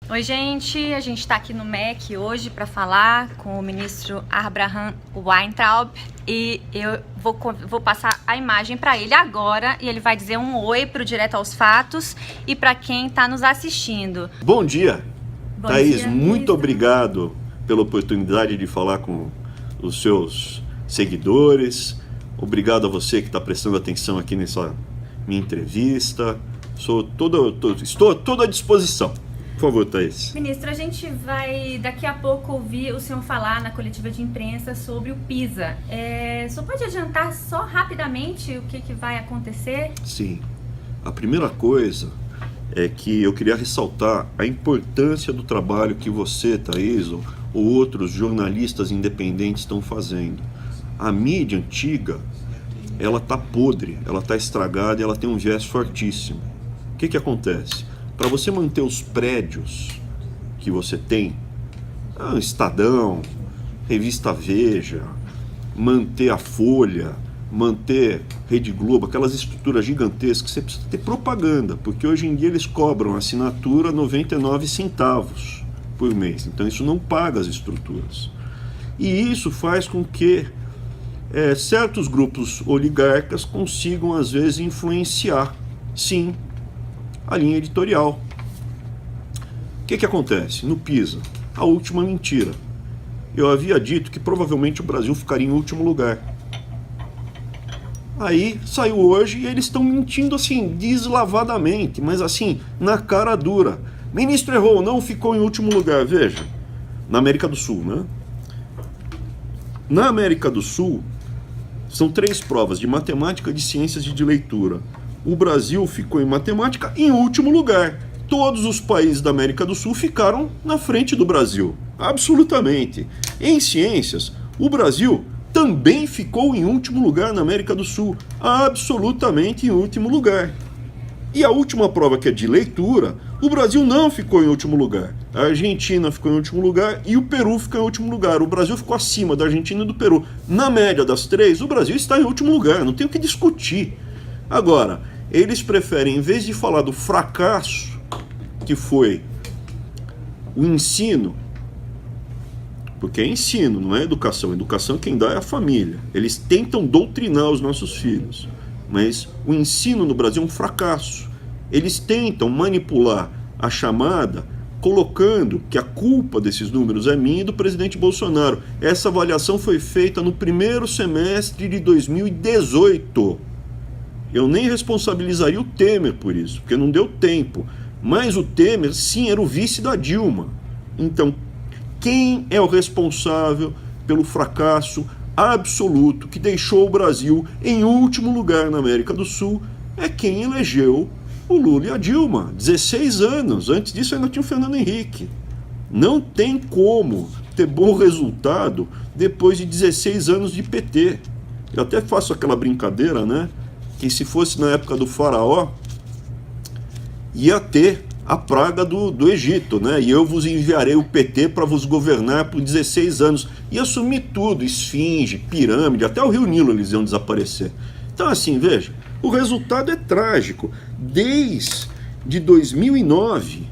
Oi, gente. A gente está aqui no MEC hoje para falar com o ministro Abraham Weintraub e eu vou passar a imagem para ele agora e ele vai dizer um oi para o Direto aos Fatos e para quem está nos assistindo. Bom dia, Thaís. Dia, muito obrigado pela oportunidade de falar com os seus seguidores. Obrigado a você que está prestando atenção aqui nessa minha entrevista. Estou todo à disposição. Por favor, Thaís. Ministro, a gente vai daqui a pouco ouvir o senhor falar na coletiva de imprensa sobre o PISA. O senhor pode adiantar só rapidamente o que vai acontecer? Sim. A primeira coisa é que eu queria ressaltar a importância do trabalho que você, Thaís, ou outros jornalistas independentes estão fazendo. A mídia antiga, ela está podre, ela está estragada e ela tem um viés fortíssimo. O que acontece? Para você manter os prédios que você tem, Estadão, Revista Veja, manter a Folha, manter Rede Globo, aquelas estruturas gigantescas, você precisa ter propaganda, porque hoje em dia eles cobram assinatura 99 centavos por mês, então isso não paga as estruturas. E isso faz com que certos grupos oligarcas consigam às vezes influenciar, sim, a linha editorial. O que acontece? No PISA, a última mentira. Eu havia dito que provavelmente o Brasil ficaria em último lugar. Aí saiu hoje e eles estão mentindo assim, deslavadamente, mas assim, na cara dura. Ministro errou, não ficou em último lugar. Veja, na América do Sul, né? Na América do Sul, são 3 provas de matemática, de ciências e de leitura. O Brasil ficou em matemática em último lugar. Todos os países da América do Sul ficaram na frente do Brasil. Absolutamente. Em ciências, o Brasil também ficou em último lugar na América do Sul. Absolutamente em último lugar. E a última prova, que é de leitura, o Brasil não ficou em último lugar. A Argentina ficou em último lugar e o Peru ficou em último lugar. O Brasil ficou acima da Argentina e do Peru. Na média das 3, o Brasil está em último lugar. Não tem o que discutir. Agora, eles preferem, em vez de falar do fracasso que foi o ensino, porque é ensino, não é educação. Educação quem dá é a família. Eles tentam doutrinar os nossos filhos, mas o ensino no Brasil é um fracasso. Eles tentam manipular a chamada, colocando que a culpa desses números é minha e do presidente Bolsonaro. Essa avaliação foi feita no primeiro semestre de 2018. Eu nem responsabilizaria o Temer por isso, porque não deu tempo. Mas o Temer, sim, era o vice da Dilma. Então, quem é o responsável pelo fracasso absoluto que deixou o Brasil em último lugar na América do Sul é quem elegeu o Lula e a Dilma. 16 anos. Antes disso ainda tinha o Fernando Henrique. Não tem como ter bom resultado depois de 16 anos de PT. Eu até faço aquela brincadeira, né? Que se fosse na época do faraó, ia ter a praga do Egito, né? E eu vos enviarei o PT para vos governar por 16 anos. E assumir tudo, esfinge, pirâmide, até o Rio Nilo eles iam desaparecer. Então assim, veja, o resultado é trágico. Desde 2009,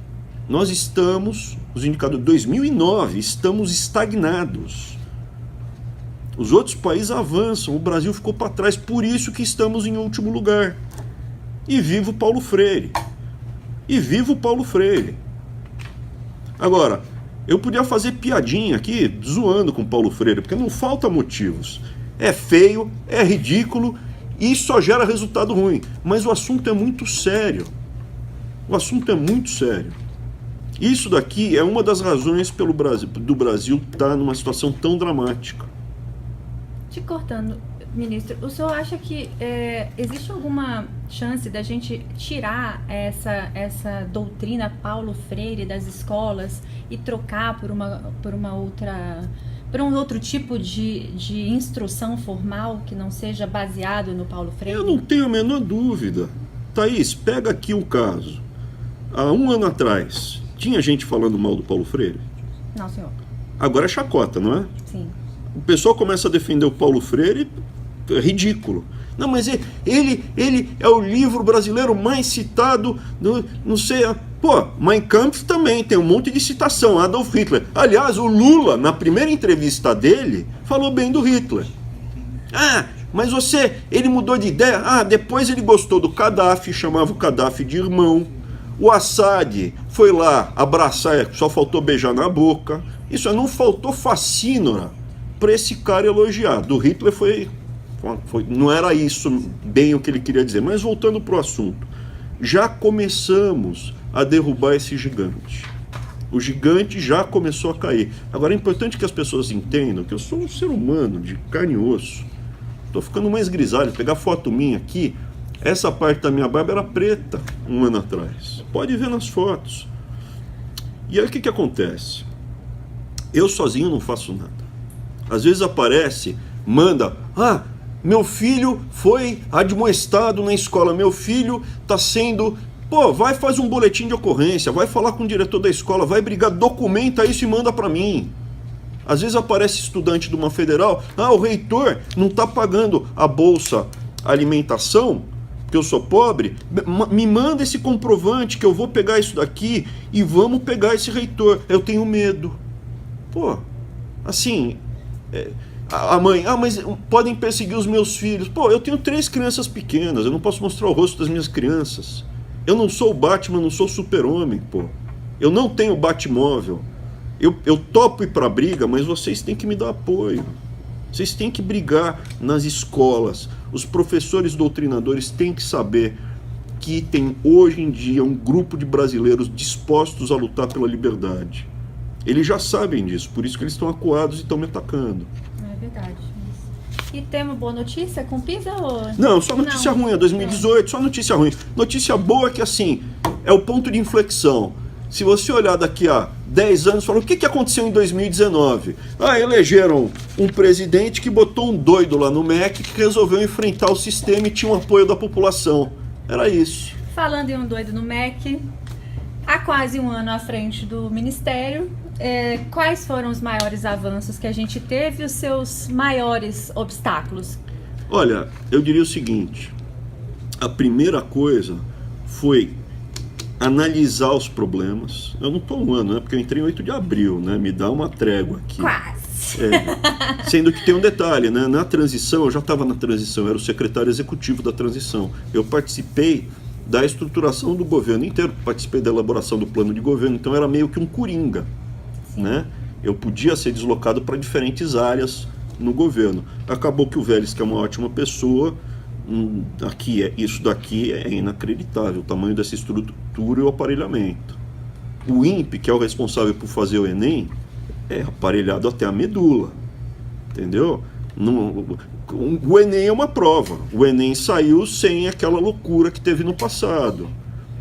nós estamos, os indicadores de 2009, estamos estagnados. Os outros países avançam, o Brasil ficou para trás, por isso que estamos em último lugar. E viva o Paulo Freire. E viva o Paulo Freire. Agora, eu podia fazer piadinha aqui, zoando com o Paulo Freire, porque não falta motivos. É feio, é ridículo e só gera resultado ruim. Mas o assunto é muito sério. O assunto é muito sério. Isso daqui é uma das razões do Brasil estar numa situação tão dramática. Te cortando, ministro, o senhor acha que existe alguma chance da gente tirar essa doutrina Paulo Freire das escolas e trocar por um outro tipo de instrução formal que não seja baseado no Paulo Freire? Eu não tenho a menor dúvida. Thaís, pega aqui um caso. Há 1 ano atrás, tinha gente falando mal do Paulo Freire? Não, senhor. Agora é chacota, não é? Sim. O pessoal começa a defender o Paulo Freire É ridículo. Não, mas ele é o livro brasileiro mais citado, não sei... Pô, Mein Kampf também tem um monte de citação, Adolf Hitler. Aliás, o Lula, na primeira entrevista dele, falou bem do Hitler. Ah, mas ele mudou de ideia. Ah, depois ele gostou do Gaddafi, chamava o Gaddafi de irmão. O Assad foi lá abraçar, só faltou beijar na boca. Isso não faltou facínora para esse cara elogiar. Do Hitler não era isso bem o que ele queria dizer. Mas voltando para o assunto, já começamos a derrubar esse gigante. O gigante já começou a cair. Agora é importante que as pessoas entendam que eu sou um ser humano de carne e osso. Estou ficando mais grisalho. Pegar foto minha aqui, essa parte da minha barba era preta um ano atrás. Pode ver nas fotos. E aí o que acontece? Eu sozinho não faço nada. Às vezes aparece, manda, meu filho foi admoestado na escola, meu filho está sendo... Pô, vai fazer um boletim de ocorrência, vai falar com o diretor da escola, vai brigar, documenta isso e manda para mim. Às vezes aparece estudante de uma federal, o reitor não está pagando a bolsa alimentação, porque eu sou pobre, me manda esse comprovante que eu vou pegar isso daqui e vamos pegar esse reitor. Eu tenho medo. Pô, assim... A mãe, mas podem perseguir os meus filhos. Pô, eu tenho 3 crianças pequenas, eu não posso mostrar o rosto das minhas crianças. Eu não sou o Batman, não sou o Super-Homem, pô. Eu não tenho Batmóvel. Eu topo ir pra briga, mas vocês têm que me dar apoio. Vocês têm que brigar nas escolas. Os professores doutrinadores têm que saber que tem hoje em dia um grupo de brasileiros dispostos a lutar pela liberdade. Eles já sabem disso, por isso que eles estão acuados e estão me atacando. É verdade. E temos boa notícia com Pisa ou... Não, só notícia ruim, é 2018, só notícia ruim. Notícia boa é que, assim, é o ponto de inflexão. Se você olhar daqui a 10 anos, fala, o que aconteceu em 2019? Elegeram um presidente que botou um doido lá no MEC que resolveu enfrentar o sistema e tinha o apoio da população. Era isso. Falando em um doido no MEC, há quase um ano à frente do Ministério, quais foram os maiores avanços que a gente teve e os seus maiores obstáculos? Olha, eu diria o seguinte, a primeira coisa foi analisar os problemas. Eu não estou um ano, né? Porque eu entrei em 8 de abril, né? Me dá uma trégua aqui. Quase. Sendo que tem um detalhe, né? Na transição, eu já estava na transição, eu era o secretário executivo da transição. Eu participei da estruturação do governo inteiro, participei da elaboração do plano de governo, então era meio que um coringa, né? Eu podia ser deslocado para diferentes áreas no governo. Acabou que o Vélez, que é uma ótima pessoa, isso daqui é inacreditável, o tamanho dessa estrutura e o aparelhamento. O INPE, que é o responsável por fazer o Enem, é aparelhado até a medula, entendeu? O Enem é uma prova. O Enem saiu sem aquela loucura que teve no passado.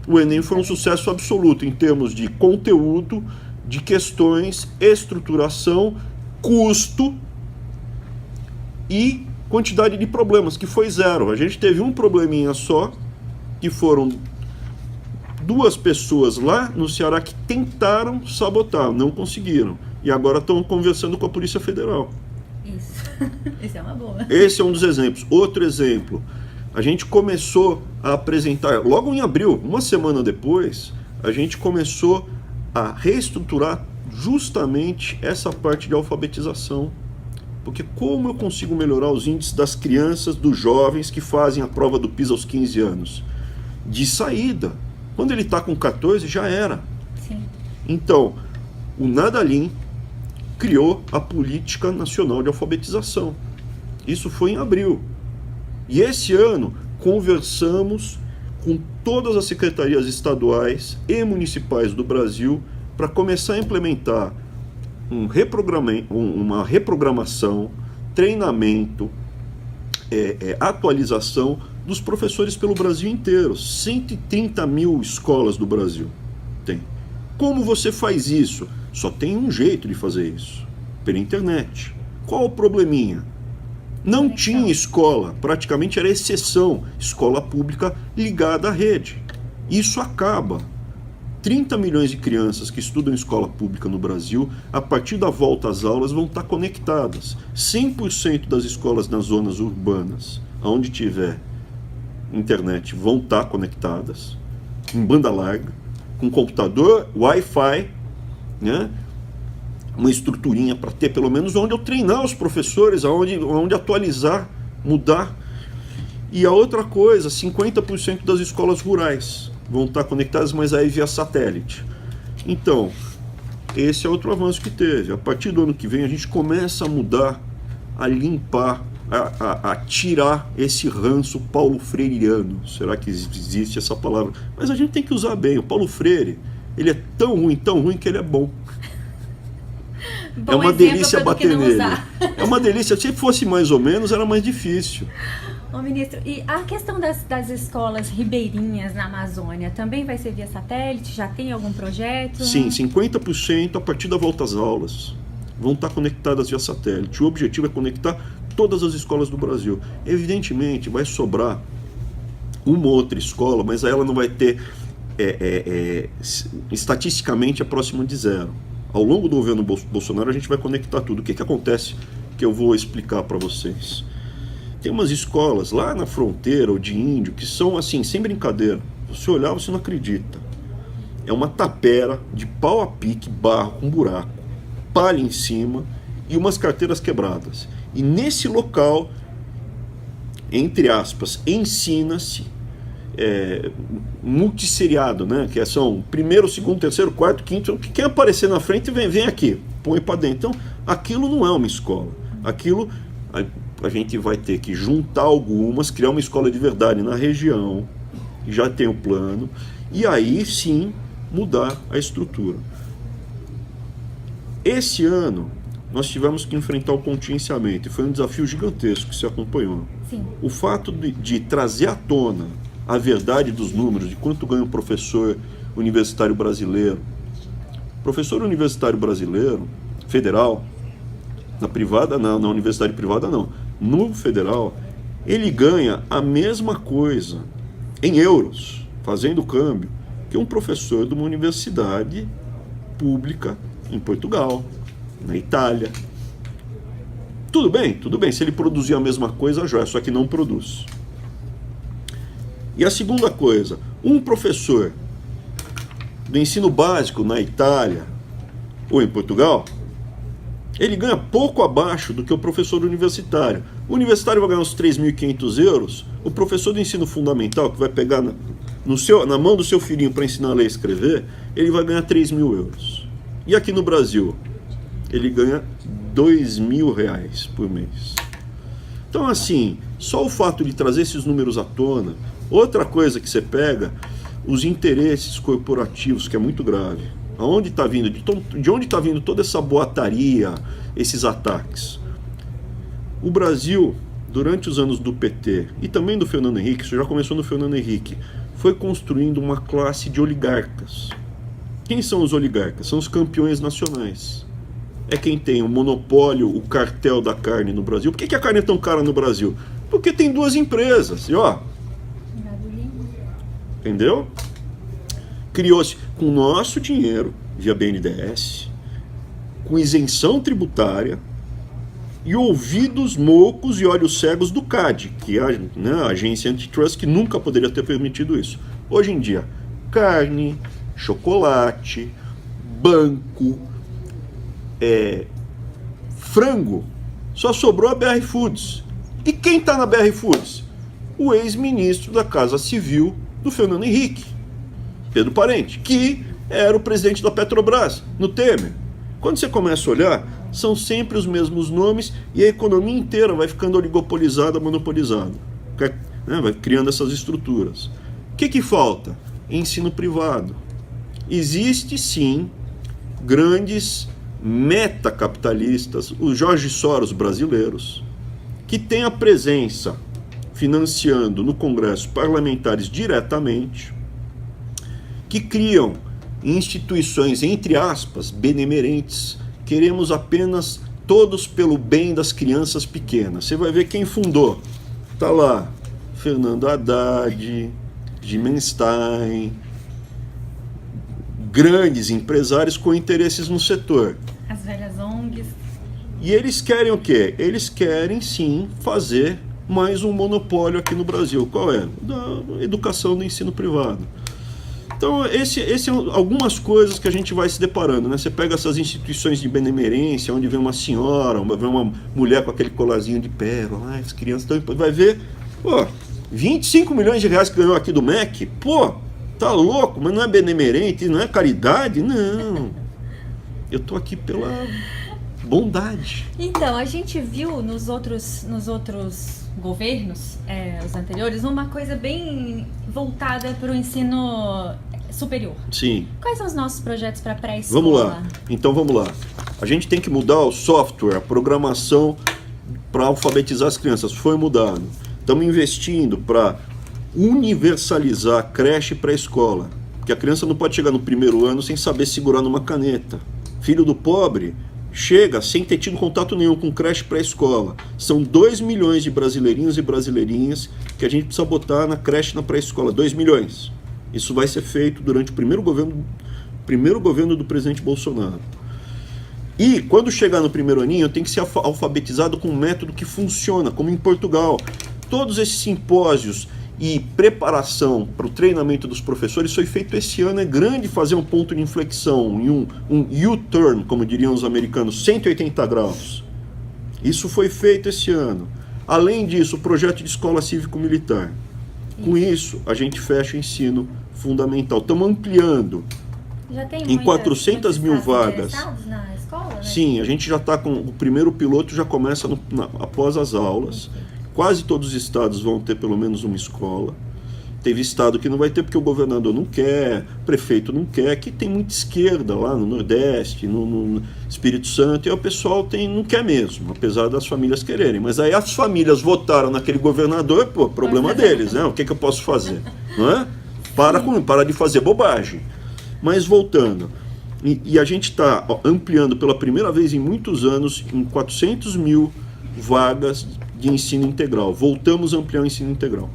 O Enem foi um sucesso absoluto em termos de conteúdo, de questões, estruturação, custo e quantidade de problemas, que foi 0. A gente teve um probleminha só, que foram 2 pessoas lá no Ceará que tentaram sabotar, não conseguiram. E agora estão conversando com a Polícia Federal. Isso. Isso é uma boa. Esse é um dos exemplos. Outro exemplo, a gente começou a apresentar, logo em abril, uma semana depois, a gente começou a reestruturar justamente essa parte de alfabetização. Porque como eu consigo melhorar os índices das crianças, dos jovens que fazem a prova do PISA aos 15 anos? De saída. Quando ele está com 14, já era. Sim. Então, o Nadalim criou a Política Nacional de Alfabetização. Isso foi em abril. E esse ano conversamos com todas as secretarias estaduais e municipais do Brasil para começar a implementar uma reprogramação, treinamento, atualização dos professores pelo Brasil inteiro. 130 mil escolas do Brasil tem. Como você faz isso? Só tem um jeito de fazer isso, pela internet. Qual o probleminha? Não tinha escola, praticamente era exceção, escola pública ligada à rede. Isso acaba. 30 milhões de crianças que estudam em escola pública no Brasil, a partir da volta às aulas, vão estar conectadas. 100% das escolas nas zonas urbanas, onde tiver internet, vão estar conectadas, em banda larga, com computador, Wi-Fi, né? Uma estruturinha para ter pelo menos onde eu treinar os professores, onde atualizar, mudar. E a outra coisa, 50% das escolas rurais vão estar conectadas, mas aí via satélite. Então, esse é outro avanço que teve. A partir do ano que vem a gente começa a mudar, a limpar, a tirar esse ranço paulo freiriano. Será que existe essa palavra? Mas a gente tem que usar bem. O Paulo Freire, ele é tão ruim que ele é bom. É uma delícia bater nele. É uma delícia. Se fosse mais ou menos, era mais difícil. Ô, ministro, e a questão das escolas ribeirinhas na Amazônia também vai ser via satélite? Já tem algum projeto? Sim, 50% a partir da volta às aulas vão estar conectadas via satélite. O objetivo é conectar todas as escolas do Brasil. Evidentemente, vai sobrar uma ou outra escola, mas aí ela não vai ter, estatisticamente, é próximo de zero. Ao longo do governo Bolsonaro, a gente vai conectar tudo. O que acontece que eu vou explicar para vocês. Tem umas escolas lá na fronteira, ou de índio, que são assim, sem brincadeira. Você olhar, você não acredita. É uma tapera de pau a pique, barro com buraco, palha em cima e umas carteiras quebradas. E nesse local, entre aspas, ensina-se multisseriado, né? Que são primeiro, segundo, terceiro, quarto, quinto. Quem aparecer na frente vem aqui, põe para dentro. Então, aquilo não é uma escola. Aquilo a gente vai ter que juntar algumas, criar uma escola de verdade na região, já tem o plano, e aí sim mudar a estrutura. Esse ano nós tivemos que enfrentar o contingenciamento, e foi um desafio gigantesco que se acompanhou. Sim. O fato de trazer à tona a verdade dos números, de quanto ganha um professor universitário brasileiro. Professor universitário brasileiro, federal, na privada não, na universidade privada não, no federal, ele ganha a mesma coisa em euros, fazendo câmbio, que um professor de uma universidade pública em Portugal, na Itália. Tudo bem, se ele produzir a mesma coisa, já, só que não produz. E a segunda coisa, um professor do ensino básico na Itália ou em Portugal, ele ganha pouco abaixo do que o professor universitário. O universitário vai ganhar uns 3.500 euros, o professor do ensino fundamental, que vai pegar na mão do seu filhinho para ensinar a ler e escrever, ele vai ganhar 3.000 euros. E aqui no Brasil, ele ganha R$2.000 por mês. Então, assim, só o fato de trazer esses números à tona. Outra coisa que você pega, os interesses corporativos, que é muito grave. Aonde está vindo? De onde está vindo toda essa boataria, esses ataques? O Brasil, durante os anos do PT e também do Fernando Henrique, isso já começou no Fernando Henrique, foi construindo uma classe de oligarcas. Quem são os oligarcas? São os campeões nacionais. É quem tem o monopólio, o cartel da carne no Brasil. Por que a carne é tão cara no Brasil? Porque tem duas empresas. E ó, entendeu? Criou-se com nosso dinheiro, via BNDES, com isenção tributária e ouvidos moucos e olhos cegos do CAD, que é a agência antitrust, que nunca poderia ter permitido isso. Hoje em dia, carne, chocolate, banco, frango, só sobrou a BR Foods. E quem está na BR Foods? O ex-ministro da Casa Civil do Fernando Henrique, Pedro Parente, que era o presidente da Petrobras, no Temer. Quando você começa a olhar, são sempre os mesmos nomes e a economia inteira vai ficando oligopolizada, monopolizada. Vai criando essas estruturas. O que falta? Ensino privado. Existe, sim, grandes metacapitalistas, os Jorge Soros brasileiros, que têm a presença financiando no Congresso parlamentares diretamente, que criam instituições, entre aspas, benemerentes. Queremos apenas todos pelo bem das crianças pequenas. Você vai ver quem fundou. Está lá, Fernando Haddad, Gimenstein, grandes empresários com interesses no setor. As velhas ONGs. E eles querem o quê? Eles querem, sim, fazer mais um monopólio aqui no Brasil. Qual é? Da educação do ensino privado. Então, esse algumas coisas que a gente vai se deparando, né? Você pega essas instituições de benemerência, onde vem uma senhora, vem uma mulher com aquele colarzinho de pérola, as crianças estão... Vai ver, pô, 25 milhões de reais que ganhou aqui do MEC, pô, tá louco, mas não é benemerente, não é caridade? Não. Eu tô aqui pela bondade. Então, a gente viu nos outros governos, os anteriores, uma coisa bem voltada para o ensino superior. Sim. Quais são os nossos projetos para pré-escola? Vamos lá. Então vamos lá. A gente tem que mudar o software, a programação para alfabetizar as crianças. Foi mudado. Estamos investindo para universalizar a creche e pré-escola. Porque a criança não pode chegar no primeiro ano sem saber segurar numa caneta. Filho do pobre chega sem ter tido contato nenhum com creche pré-escola. São 2 milhões de brasileirinhos e brasileirinhas que a gente precisa botar na creche e na pré-escola. 2 milhões. Isso vai ser feito durante o primeiro governo do presidente Bolsonaro. E quando chegar no primeiro aninho, tem que ser alfabetizado com um método que funciona, como em Portugal. Todos esses simpósios e preparação para o treinamento dos professores foi feito esse ano. É grande fazer um ponto de inflexão, em um U-turn, como diriam os americanos, 180 graus. Isso foi feito esse ano. Além disso, o projeto de escola cívico-militar. Com isso, a gente fecha o ensino fundamental. Estamos ampliando. Já tem em 400 mil vagas. Na escola, né? Sim, a gente já está com o primeiro piloto, já começa após as aulas. Quase todos os estados vão ter pelo menos uma escola. Teve estado que não vai ter porque o governador não quer, o prefeito não quer, que tem muita esquerda lá no Nordeste, no Espírito Santo, e o pessoal não quer mesmo, apesar das famílias quererem. Mas aí as famílias votaram naquele governador, pô, problema deles, né? O que eu posso fazer? Não é? Para de fazer bobagem. Mas voltando, e a gente está ampliando pela primeira vez em muitos anos em 400 mil vagas de ensino integral. Voltamos a ampliar o ensino integral.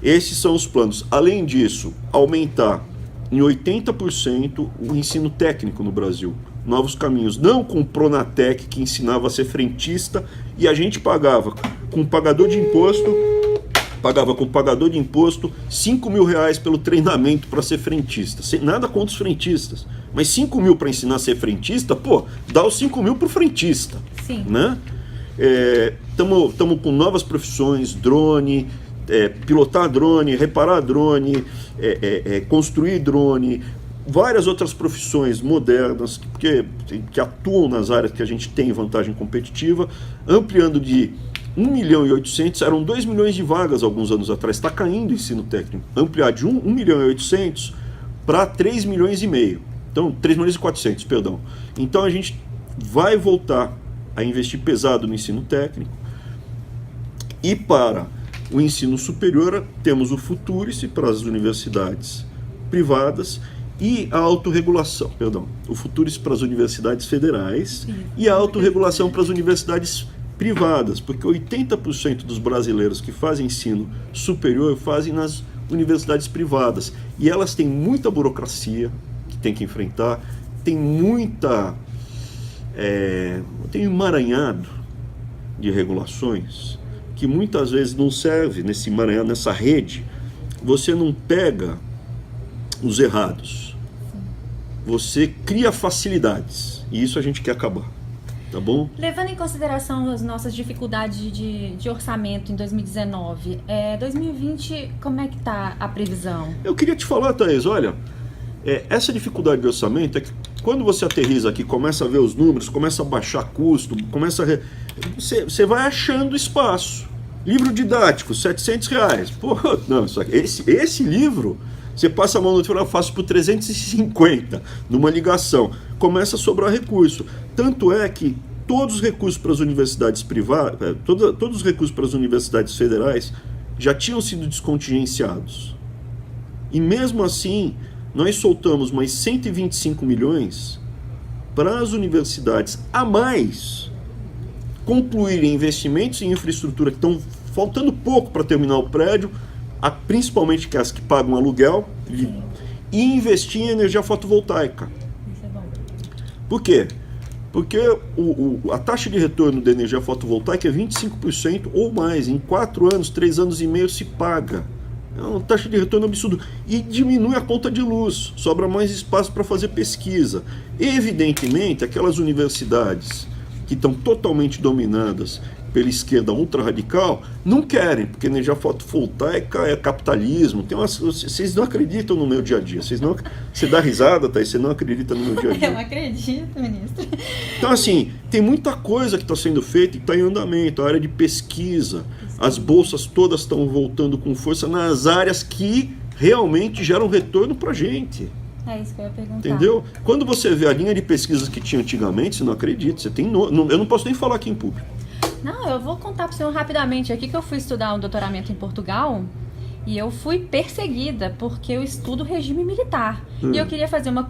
Esses são os planos. Além disso, aumentar em 80% o ensino técnico no Brasil. Novos caminhos. Não com o Pronatec, que ensinava a ser frentista, e a gente pagava com o pagador de imposto 5 mil reais pelo treinamento para ser frentista. Sem nada contra os frentistas. Mas 5 mil para ensinar a ser frentista, pô, dá os 5 mil para o frentista. Sim. Né? Estamos com novas profissões, drone, pilotar drone, reparar drone, construir drone, várias outras profissões modernas que atuam nas áreas que a gente tem vantagem competitiva, ampliando de 1.800.000, eram 2 milhões de vagas alguns anos atrás, está caindo o ensino técnico, ampliar de 1.800.000 para 3 milhões e meio, então 3 milhões e 400, perdão. Então a gente vai voltar a investir pesado no ensino técnico. E para o ensino superior, temos o Futurice para as universidades privadas e a autorregulação, o Futurice para as universidades federais e a autorregulação para as universidades privadas, porque 80% dos brasileiros que fazem ensino superior fazem nas universidades privadas, e elas têm muita burocracia que tem que enfrentar, tem tem um emaranhado de regulações que muitas vezes não serve nesse emaranhado, nessa rede. Você não pega os errados, você cria facilidades, e isso a gente quer acabar, tá bom? Levando em consideração as nossas dificuldades de orçamento em 2019, 2020, como é que tá a previsão? Eu queria te falar, Thaís, olha, essa dificuldade de orçamento é que quando você aterriza aqui, começa a ver os números, começa a baixar custo, você vai achando espaço. Livro didático, R$700. Pô, não, esse livro, você passa a mão no outro e fala, eu faço por 350 numa ligação. Começa a sobrar recurso. Tanto é que todos os recursos para as universidades privadas, todos os recursos para as universidades federais já tinham sido descontingenciados. E mesmo assim, nós soltamos mais 125 milhões para as universidades a mais concluírem investimentos em infraestrutura que estão faltando pouco para terminar o prédio, principalmente as que pagam aluguel, e investir em energia fotovoltaica. Isso é bom. Por quê? Porque a taxa de retorno da energia fotovoltaica é 25% ou mais. Em 4 anos, 3 anos e meio se paga. É uma taxa de retorno absurda. E diminui a conta de luz. Sobra mais espaço para fazer pesquisa. Evidentemente, aquelas universidades que estão totalmente dominadas pela esquerda ultra-radical, não querem, porque energia fotovoltaica é capitalismo. Vocês não acreditam no meu dia a dia. Você dá risada, Thaís, você não acredita no meu dia a dia. Eu acredito, ministro. Então, assim, tem muita coisa que está sendo feita e está em andamento. A área de pesquisa, as bolsas todas estão voltando com força nas áreas que realmente geram retorno para a gente. É isso que eu ia perguntar. Entendeu? Quando você vê a linha de pesquisas que tinha antigamente, você não acredita. Eu não posso nem falar aqui em público. Não, eu vou contar para o senhor rapidamente aqui que eu fui estudar um doutoramento em Portugal e eu fui perseguida porque eu estudo regime militar. E eu queria fazer uma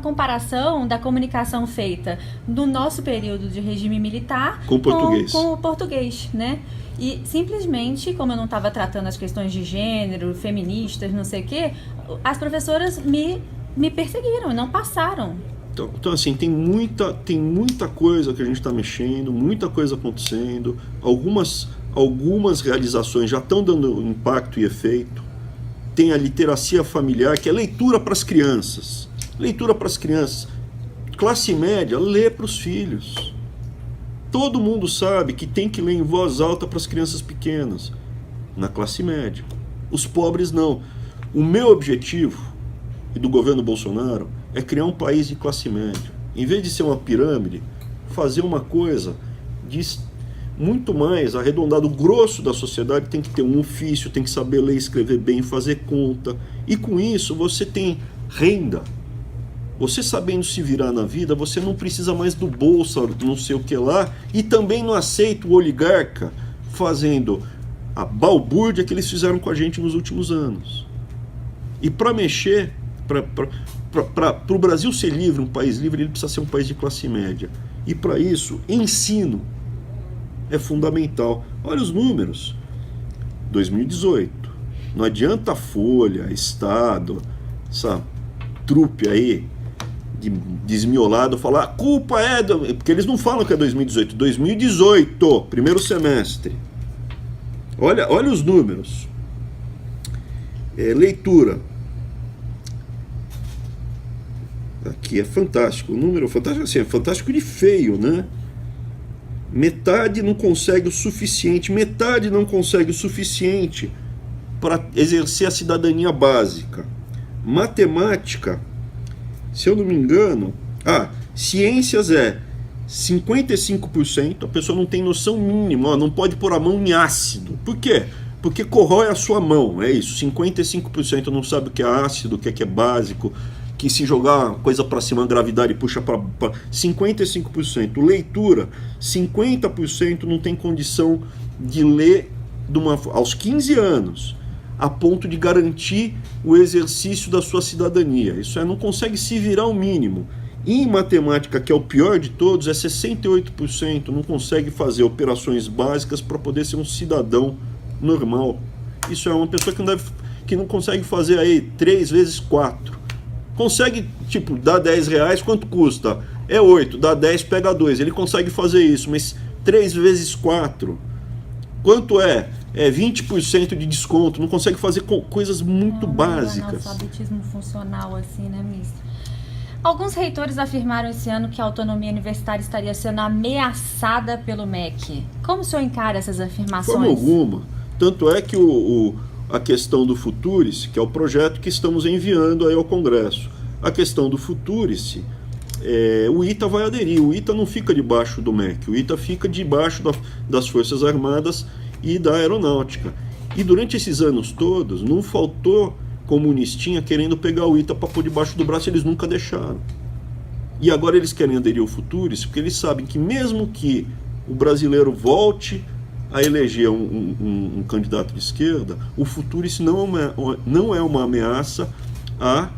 comparação da comunicação feita no nosso período de regime militar com o português, né? E simplesmente, como eu não estava tratando as questões de gênero, feministas, não sei o quê, as professoras me perseguiram, não passaram. Então, assim, tem muita coisa que a gente está mexendo, muita coisa acontecendo. Algumas realizações já estão dando impacto e efeito. Tem a literacia familiar, que é leitura para as crianças. Leitura para as crianças. Classe média, lê para os filhos. Todo mundo sabe que tem que ler em voz alta para as crianças pequenas. Na classe média. Os pobres não. O meu objetivo, e do governo Bolsonaro, é criar um país de classe média. Em vez de ser uma pirâmide, fazer uma coisa muito mais arredondado. O grosso da sociedade tem que ter um ofício, tem que saber ler, escrever bem, fazer conta. E com isso você tem renda. Você sabendo se virar na vida, você não precisa mais do bolsa, não sei o que lá, e também não aceita o oligarca fazendo a balbúrdia que eles fizeram com a gente nos últimos anos. E para mexer, para o Brasil ser livre, um país livre, ele precisa ser um país de classe média. E para isso, ensino é fundamental. Olha os números. 2018. Não adianta a Folha, Estado, essa trupe aí de desmiolado falar a culpa é... Porque eles não falam que é 2018. 2018, primeiro semestre. Olha os números. Leitura. Aqui é fantástico. O número fantástico, assim, é fantástico de feio, né? Metade não consegue o suficiente para exercer a cidadania básica. Matemática, se eu não me engano, ciências é 55%, a pessoa não tem noção mínima, não pode pôr a mão em ácido. Por quê? Porque corrói a sua mão, é isso, 55% não sabe o que é ácido, o que é básico, que se jogar coisa para cima, a gravidade puxa para 55%. Leitura, 50% não tem condição de ler aos 15 anos, a ponto de garantir o exercício da sua cidadania. Isso não consegue se virar o mínimo. E em matemática, que é o pior de todos, 68% não consegue fazer operações básicas para poder ser um cidadão normal. Isso é uma pessoa que não consegue fazer aí 3 vezes 4. Consegue, dar 10 reais, quanto custa? É 8, dá 10, pega 2. Ele consegue fazer isso, mas 3 vezes 4, quanto é? É 20% de desconto, não consegue fazer coisas muito básicas. Não é analfabetismo funcional assim, né, ministro? Alguns reitores afirmaram esse ano que a autonomia universitária estaria sendo ameaçada pelo MEC. Como o senhor encara essas afirmações? De forma alguma. Tanto é que a questão do Futurice, que é o projeto que estamos enviando aí ao Congresso, a questão do Futurice, o ITA vai aderir. O ITA não fica debaixo do MEC, o ITA fica debaixo das Forças Armadas e da Aeronáutica. E durante esses anos todos, não faltou comunistinha querendo pegar o ITA para pôr debaixo do braço, eles nunca deixaram. E agora eles querem aderir ao Futurice, porque eles sabem que mesmo que o brasileiro volte a eleger um candidato de esquerda, o Futurice não é uma ameaça à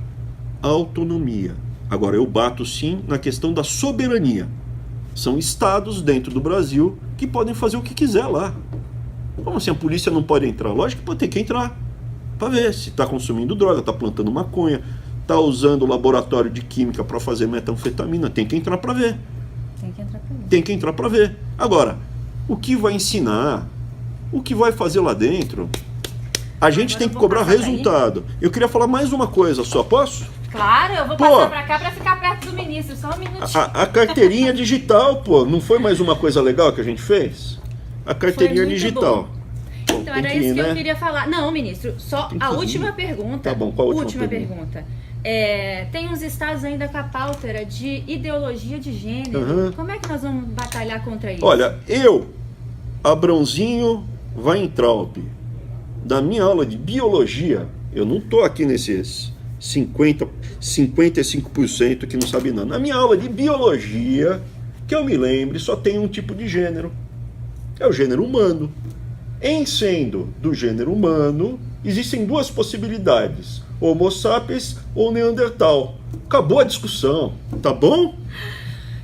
autonomia. Agora, eu bato sim na questão da soberania. São estados dentro do Brasil que podem fazer o que quiser lá. Como assim a polícia não pode entrar? Lógico que pode ter que entrar. para ver se está consumindo droga, está plantando maconha, está usando o laboratório de química para fazer metanfetamina. Tem que entrar para ver. Tem que entrar para ver. Agora, o que vai ensinar, o que vai fazer lá dentro, a gente tem que cobrar resultado. Eu queria falar mais uma coisa só, posso? Claro, eu vou passar pra cá pra ficar perto do ministro, só um minutinho. A carteirinha digital, pô, não foi mais uma coisa legal que a gente fez? A carteirinha digital. Bom, então era isso que eu queria falar. Não, ministro, só a última pergunta. Tá bom, qual a última pergunta? Tem uns estados ainda com a pauta de ideologia de gênero. Uhum. Como é que nós vamos batalhar contra isso? Olha, eu, Abrãozinho Weintraub, da minha aula de biologia, eu não tô aqui nesses 55% que não sabe nada. Na minha aula de biologia, que eu me lembre, só tem um tipo de gênero. É o gênero humano. Em sendo do gênero humano, existem duas possibilidades: Homo sapiens ou Neandertal. Acabou a discussão, tá bom?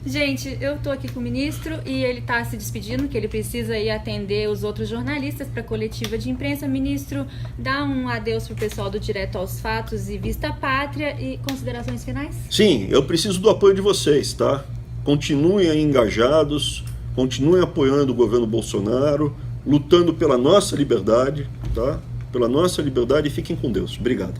Gente, eu tô aqui com o ministro e ele tá se despedindo, que ele precisa ir atender os outros jornalistas para a coletiva de imprensa. Ministro, dá um adeus pro pessoal do Direto aos Fatos e Vista Pátria e considerações finais? Sim, eu preciso do apoio de vocês, tá? Continuem aí engajados, continuem apoiando o governo Bolsonaro, lutando pela nossa liberdade, tá? Pela nossa liberdade, e fiquem com Deus. Obrigado.